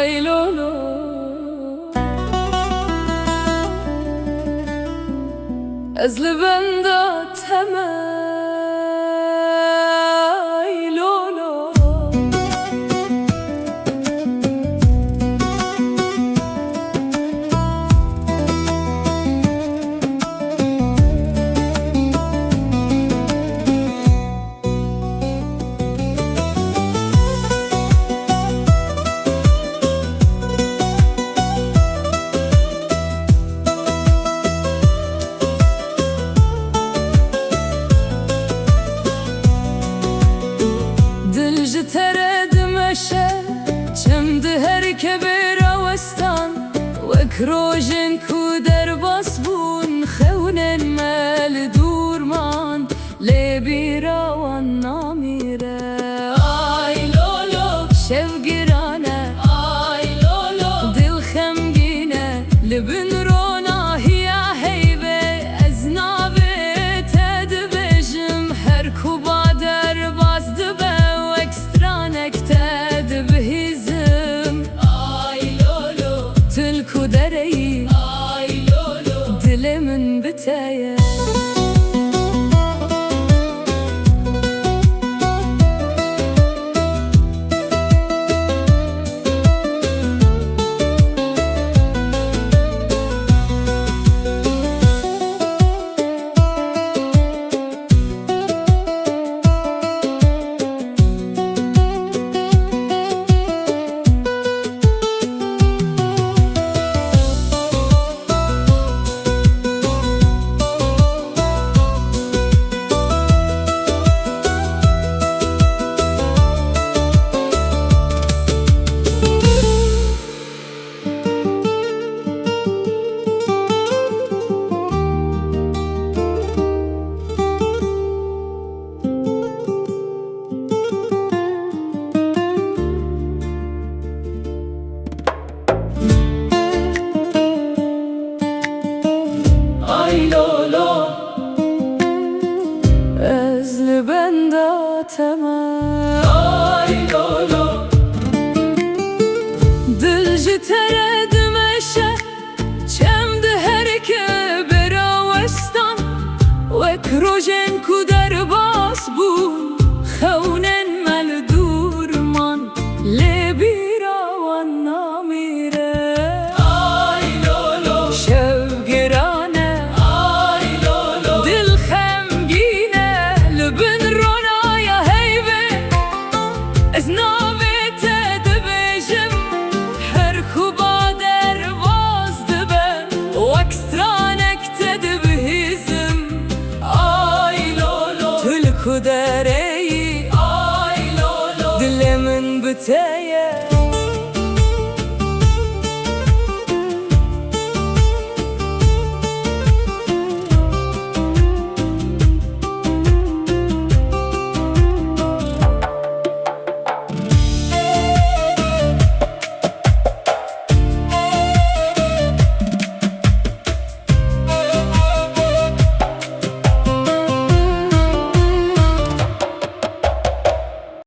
Ay lolo Ez li benda teme Ay lolo Dil tered meşe çemdi her kebir avestan Vek rojin ku derbas bun Xewnen mel durman Lebi rawan namire Ay lolo şevgirane Ay lolo dil xemgine Libin rona hiya heybe Ez nabe tedbejim Her kuba derbas dibe Ekstranek bihizim Ay lolo Tülku dereyi Ay lolo Dilimin biteye Ay lolo Ez li benda teme